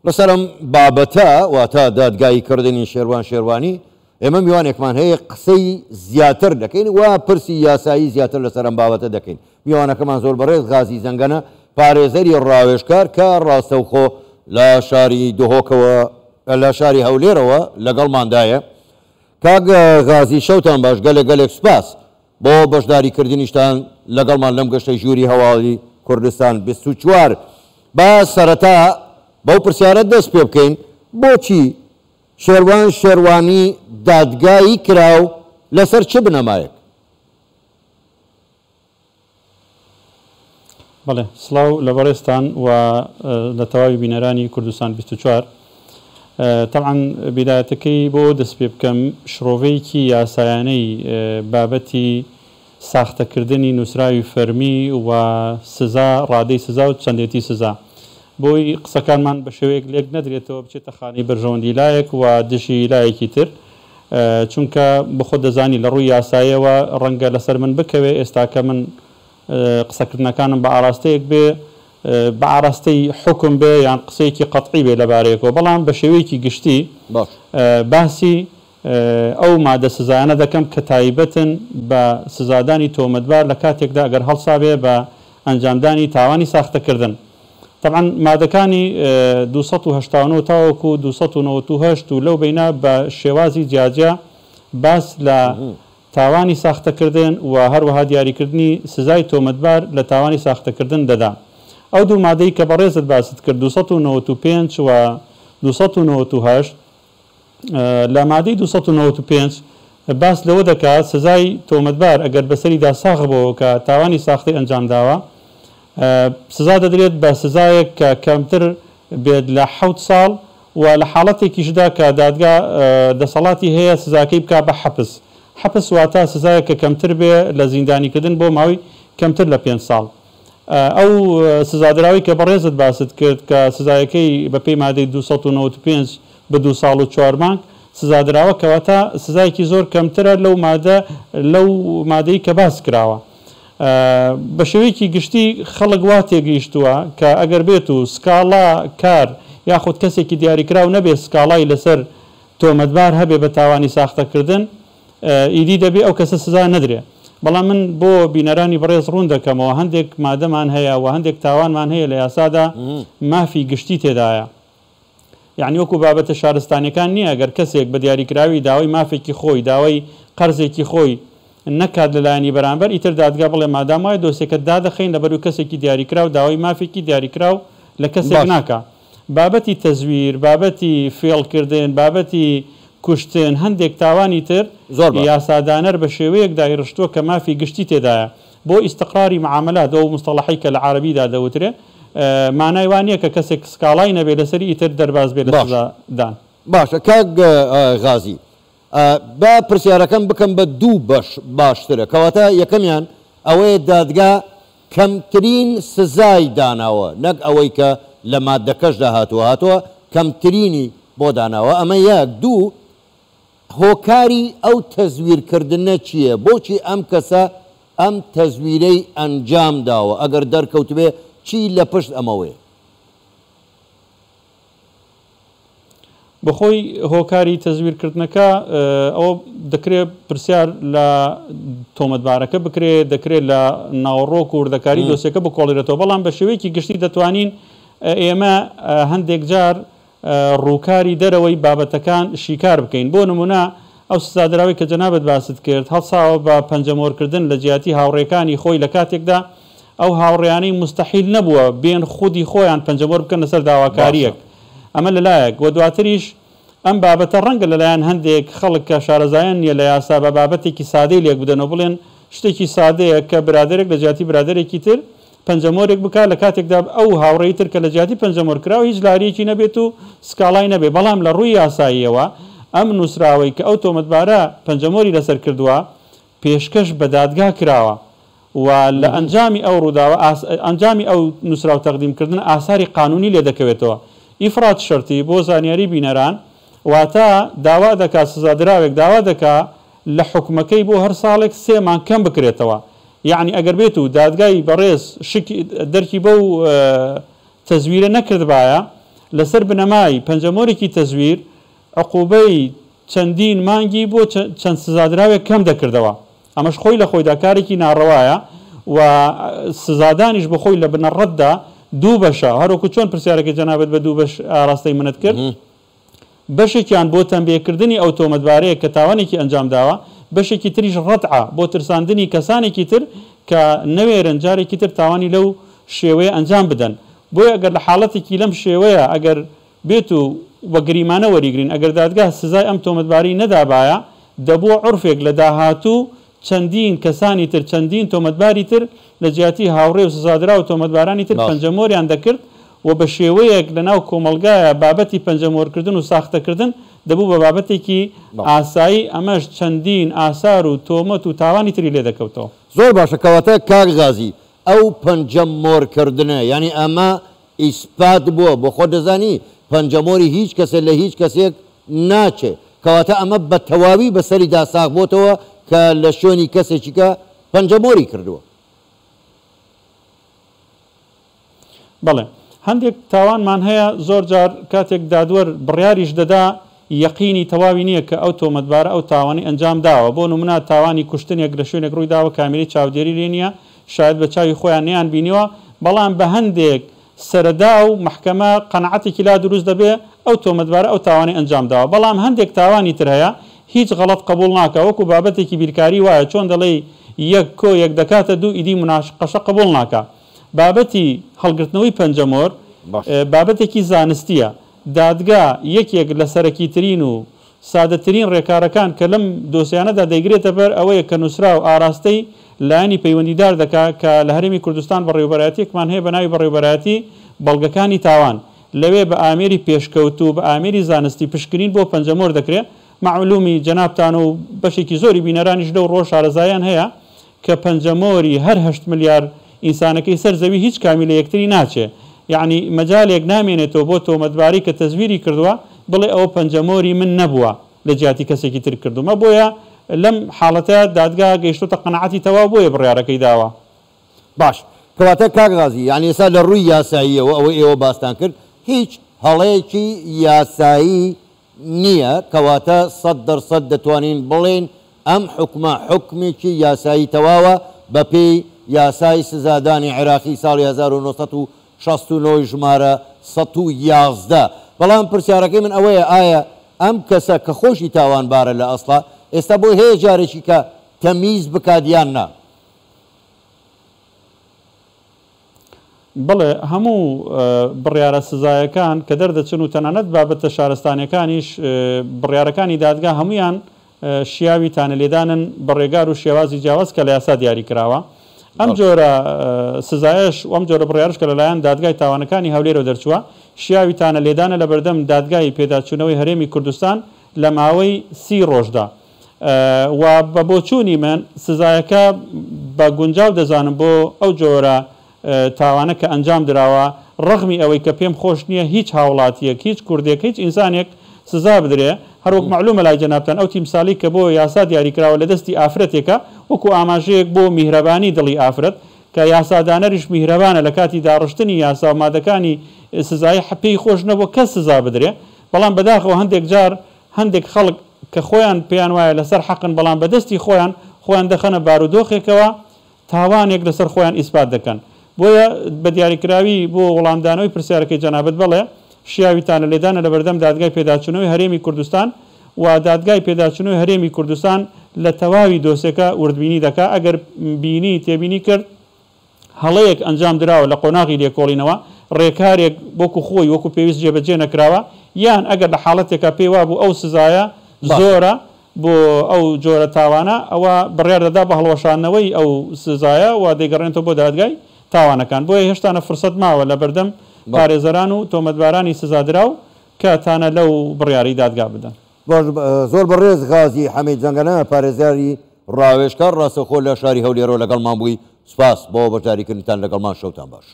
لەسەرم بابەتە واتە دادگاییکردنی شێروانی ئێمە میوانێکمان هەیە قسەی زیاتر دەکەین و پرسی یاسایی زیاتر لەسەرم بابەتە دەکەین. میوانەکەمان زۆر بەڕێز غازی زەنگەنە پارێزەری ڕاوێژکار کە ڕاستەوخۆ لە شاری دهۆکەوە لە شاری هەولێرەوە لەگەڵماندایە. کاک غازی شەوتان باش گەلێک سوپاس بۆ بەشداریکردنیشتان لەگەڵمان لەم گەشتەی ژووری هەواڵی کوردستان 24. با سەرەتا بەو پرسیارە دەست پێ بکەین بۆچی شێروانی دادگایی کراو لەسەر چ بنەمایەک؟ بەڵێ سڵاو لە بەڕێستان و لە تەواوی بینەرانی کوردستان 24. طبعا بیدایەتەکەی بۆ دەست پێ بکەم شڕۆڤەیەکی یاسایانەی بابەتی ساختەکردنی نووسراوی فەرمی و سزا ڕادەی سزا و چەندێتی سزا بۆی قسەکانمان بە شێوەیەک لێک نەدرێتەوە بچێتە خانەی بەرژەوەندی لایەک و دژی لایەکی تر چونکە بخۆ دەزانی لە ڕووی یاساییەوە ڕەنگە لەسەر من بکەوێ ئێستاکە من قسەکردنەکانم بە ئاراستەیەک بێ بە ئاراستەی حکم بێ یان قسەیەکی قەتعی بێ لەبارەیەکەوە بەڵام بە شێوەیەکی گشتی باسی ئەو مادە سزایانە دەکەم کە تایبەتن بە سزادانی تۆمەتبار لە کاتێکدا ئەگەر هەڵسا بێ بە ئەنجامدانی تاوانی ساختەکردن. طبعا مادەکانی 289 تاوەکو 298 و لەو بینە بە شێوازی جیاجیا باس لە تاوانی ساختەکردن و هەروەها دیاریکردنی سزای تۆمەتبار لە تاوانی ساختەکردن دەدا. ئەو دوو مادەی کە بەڕێزت باست کرد 295 و 298 لە مادەی 295 باس لەوە دەکات سزای تۆمەتبار ئەگەر بەسەریدا ساغ بەوە کە تاوانی ساختی ئەنجام داوە سزا دەدرێت بە سزایەک کە کەمتر بێت لە 7 ساڵ و لە حاڵەتێکیشدا کە دادگا دەسەڵاتی هەیە سزاکەی بکا بە حەبس واتە سزایەک کە کەمتر بێ لە زیندانیکردن بۆ ماوەی کەمتر لە 5 ساڵ. ئەو سزادراوی کە بەڕێزت باست کرد کە سزایەکەی بە پێی مادەی 295 بە 2 ساڵ و 4 مانگ سزادراوە کەواتە سزایەکی زۆر کەمترە لەو مادەی کە باس کراوە. بە شێوەیەکی گشتی خەڵک وا تێگەیشتووە کە ئەگەر بێت و سکاڵا کار یاخود کەسێکی دیاریکراو نەبێت سکاڵای لەسەر تۆمەتبار هەبێ بە تاوانی ساختەکردن ئیدی دەبێ ئەو کەسە سزا نەدرێ. بەڵام من بۆ بینەرانی بەڕێز ڕوون دەکەمەوە هەندێک مادەمان هەیە و هەندێک تاوانمان هەیە لە یاسادا مافی گشتی تێدایە. یعنی وەکو بابەتە شارستانیەکان نییە ئەگەر کەسێک بە دیاریکراوی داوای مافێکی خۆی داوای قەرزێکی خۆی نەکات لەلایەنی بەرامبەر ئیتر دادگا بڵێ مادام وایە دۆسێکت دادەخەین لەبەر و کەسێکی دیاریکراو داوای مافێکی دیاریکراو لە کەسێک ناکە. بابەتی تەزویر بابەتی فێڵکردن بابەتی کوشتن هەندێک تاوانی تر یاسادانەر بە شێوەیەک دایڕشتووە کە مافی گشتی تێدایە بۆ ئیستقراری معاملات ئەو مستەڵەحی کە لە عەرەبیدا دەوترێ مانای وانە کە کەسێک سکاڵای نەبێ لەسەری ئیتر دەرباز بێ لە سزادان. باشە کاک غازی با پرسیارەکەم بکەم بە دوو بەش باشترە کەواتە یەکەمیان ئەوەیە دادگا کەمترین سزای داناوە نەک ئەوەی کە لە مادەکەشدا هاتووە کەمترینی بۆ داناوە ئەمە یەک. دوو هۆکاری ئەو تەزویرکردنە چییە؟ بۆچی ئەم کەسە ئەم تەزویرەی ئەنجام داوە ئەگەر دەرکەوتبێ چی لە پشت ئەمەوەیە؟ بەخۆی هۆکاری تەزویرکردنەکە ئەوە دەکرێت پرسیار لە تۆمەتبارەکە بکرێت دەکرێت لە ناوەڕۆک و وردەکاری دۆسیەکە بکۆڵێرێتەوە بەڵام بە شێوەیەکی گشتی دەتوانین ئێمە هەندێک جار ڕووکاری دەرەوەی بابەتەکان شیکار بکەین. بۆ نمونە ئەو سزادراوی کە جەنابەت باست کرد هەڵساوە بە پەنجەمۆرکردن لە جیاتی هاوڕێکانی خۆی لە کاتێکدا ئەو هاوڕێیانەی مستەحیل نەبووە بێن خودی خۆیان پەنجەمۆر بکەن لەسەر داواکاریەک ئەمە لەلایەک و دواتریش ئەم بابەتە ڕەنگە لەلایەن هەندێک خەڵک کە شارەزایان نیە لە یاسا بە بابەتێکی سادەی لێک بدەنەوە بڵێن شتێکی سادەیە کە برادێک لە جیاتی برادێکی تر پەنجەمۆرێک بکات لە کاتێکدا ئەو هاوڕێی تر کە لە جیاتی پەنجەمۆرکراوە هیچ لاریەکی نەبێت و سکاڵای نەبێ. بەڵام لە ڕووی یاساییەوە ئەم نووسراوەی کە ئەو تۆمەتبارە پەنجەمۆری لەسەر کردووە پێشکەش بە دادگا کراوە و لە ئەنجامی ئەو ڕووداوە ئەنجامی ئەو نووسراو تەقدیمکردن ئاساری قانونی لێ دەکەوێتەوە. ئیفرات شەرتی بۆ زانیاری بینەران واتە داوا دەکات سزادراوێک داوا دەکات لە حکومەکەی بۆ هەر ساڵێک 3 مانگ کەم بکرێتەوە. یعنی ئەگەر بێت و دادگای بەڕێز دەرکی بەو تەزویرە نەکردبایە لەسەر بنەمای پەنجەمۆرێکی تەزویر عقوبەی چەندین مانگی بۆ چەند سزادراوێک کەم دەکردەوە ئەمەش خۆی لە خۆیدا کارێکی ناڕەوایە و سزادانیش بە خۆی لە بنەڕەتدا دوو بەشە هەروەکو چۆن پرسیارەکە جەنابەت بە دوو بەش ئاراستەی منت کرد بەشێکیان بۆ تەنبیهکردنی ئەو تۆمەتبارەیە کە تاوانێکی ئەنجام داوە بەشێکی تریش ڕەتعە بۆ ترساندنی کەسانێکی تر کە نەوێرن جارێکی تر تاوانی لەو شێوەیە ئەنجام بدەن بۆیە ئەگەر لە حاڵەتێکی لەم شێوەیە ئەگەر بێت و وە گریمانە وەریگرین ئەگەر دادگا سزای ئەم تۆمەتباری نەدابایە دەبووە عورفێک لە داهاتوو چەندین کەسانی تر چەندین تۆمەتباری تر لە جیاتی هاوڕێ و سزادرا و تۆمەتبارانی تر پەنجەمۆریان دەکرد و بە شێوەیەک لەناو کۆمەلگایە بابەتی پەنجەمۆرکردن و ساختەکردن دەبوو بە بابەتێکی ئاسایی ئەمەش چەندین ئاسار و تۆمەت و تاوانی تری لێ دەکەوتەوە زۆر باشە کەواتە کاک غازی ئەو پەنجەمۆرکردنە یعنی ئەمە ئیسپات بووە بۆ خۆ دەزانی پەنجەمۆری هیچ کەسێک لە هیچ کەسێک ناچێت کەواتە ئەمە بە تەواوی بەسەری داساغ بۆتەوە کە لە شوێنی کەسێکی کە پەنجەمۆری کردووە بەڵێ هەندێک تاوانمان هەیە زۆر جار کاتێک دادوەر بڕیاریش دەدا یەقینی تەواوی نییە کە ئەو تۆمەتبارە ئەو تاوانی ئەنجام داوە بۆ نمونە تاوانی کوشتنێک لە شوێنێک ڕووی داوە کامیلی چاودێری لێ نییە شاید بە چاوی خۆیان نیان بینیوە بەڵام بە هەندێک سەردا و محکەمە قەنەعەتێکی لا دروست دەبێ ئەو تۆمەتبارە ئەو تاوانی ئەنجام داوە بەڵام هەندێک تاوانی تر هەیە هیچ غەڵەت قبول ناکە وەکو بابەتێکی بیرکاری وایە چۆن دەڵێ یەک کۆ یەک دەکاتە دوو ئیدی مناقەشە قبول ناکە بابەتی هەڵگرتنەوەی پەنجەمۆر بابەتێکی زانستیە دادگا یەکێک لە سەرەکیترین و سادەترین ڕێکارەکان کە لەم دۆسیانەدا دەیگرێتە بەر ئەوەیە کە نووسرا و ئاراستەی لایەنی پەیوەندیدار دەکات کە لە هەرێمی کوردستان بەڕێوەبەرایەتێکمان هەیە بە ناوی بەڕێوەبەرایەتی بەڵگەکانی تاوان لەوێ بە ئامێری پێشکەوت و بە ئامێری زانستی پشکنین بۆ پەنجەمۆر دەکرێت معلومی جەنابتان و بەشێکی زۆری بینەرانیش لەو ڕۆژ شارەزایان هەیە کە پەنجەمۆری هەر 8 ملیار ئینسانەکەی سەر زەوی هیچ کامی لە یەکتری ناچێ یعنی مەجالێک نامێنێتەوە بۆ تۆمەتباری کە تەزویری کردووە بڵێ ئەوە پەنجەمۆری من نەبووە لە جیاتی کەسێکی تر کردومە بۆیە لەم حاڵەتە دادگا گەیشتۆتە قەنەعەتی تەواو بۆیە بڕیارەکەی داوە باش کەواتە کاک غازی یعنی ئێستا لە ڕووی یاساییەوە ئەوەی ئێوە باستان کرد هیچ هەڵەیەکی یاسایی نییە کەواتە 100% دەتوانین بڵێن ئەم حکومە حکمێکی یاسایی تەواوە بە پێی یاسای سزادانی عێراقی ساڵی 1969 ژمارە 111 بەڵام پرسیارەکەی من ئەوەیە ئایا ئەم کەسە کە خۆشی تاوانبارە لە ئەسڵا ئێستا بۆ هەیە جارێکی کە تەمیز بکات یان نا بڵێ هەموو بڕیارە سزایەکان کە دەردەچن و تەنانەت بابەتە شارستانیەکانیش بڕیارەکانی دادگا هەمویان شیاوی تانە لێدانن بە ڕێگار و شێوازی جیاواز کە لە یاسا دیاری کراوە ئەم جۆرە سزایش و ئەم جۆرە بڕیارش کە لەلایەن دادگای تاوانەکانی هەولێرەوە دەرچووە شیاوی تانە لێدانە لە بەردەم دادگای پێداچوونەوەی هەرێمی کوردستان لە ماوەی 30 ڕۆژدا و بە بۆچوونی من سزایەکە بە گونجاو دەزانم بۆ ئەو جۆرە تاوانە کە ئەنجام دراوە ڕغمی ئەوەی کە پێم خۆش نییە هیچ هاوڵاتیەک هیچ کوردێک هیچ ئینسانێک سزا بدرێ هەروەک معلومە لای جەنابتان ئەو تیمسالی کە بۆ یاسا دیاریکراوە لە دەستی ئافرەتێکە وەکو ئاماژەیەک بۆ میهرەبانی دڵی ئافرەت کە یاسادانەریش میهرەبانە لە کاتی داڕشتنی یاسا و مادەکانی سزای حەپەی خۆش نەبوو کەس سزا بدرێ بەڵام بەداخەوە هەندێک جار هەندێک خەڵک کە خۆیان پێیان وایە لەسەر حەقن بەڵام بەدەستی خۆیان دەخەنە بارودۆخێکەوە تاوانێک لەسەر خۆیان ئیسپات دەکەن بۆیە بە دیاریکراوی بۆ وەڵامدانەوەی پرسیارەکەی جەنابەت بڵێ شیاویتانە لێدانە لە بەردەم دادگای پێداچوونەوەی هەرێمی کوردستان و دادگای پێداچوونەوەی هەرێمی کوردستان لە تەواوی دۆسێکە وردبینی دەکا ئەگەر بینی تێبینی کرد هەڵەیەک ئەنجام دراوە لە قۆناغی لێکۆڵینەوە ڕێکارێک وەکو خۆی وەکو پێویست جێبەجێ نەکراوە یان ئەگەر لە حاڵەتێکە پێی وا بوو ئەو سزایە زۆرە بۆ ئەو جۆرە تاوانە ئەوە بڕیار دەدا بە هەڵوەشانەوەی ئەو سزایە و دەیگەڕێنەوە بۆ دادگای تاوانەکان بۆیە هێشتانە فرسەت ماوە لە بەردەم پارێزەران و تۆمەتبارانی سزادراو کە تانە لەو بڕیاری دادگا بدەن زۆر بەڕێز غازی حەمید جەنگەنە پارێزاری ڕاوێژکار ڕاستەخۆ لە شاری هەولێرەوە لەگەڵمان بووی سپاس بۆ بەشداریکردنتان لەگەڵمان شەوتان باش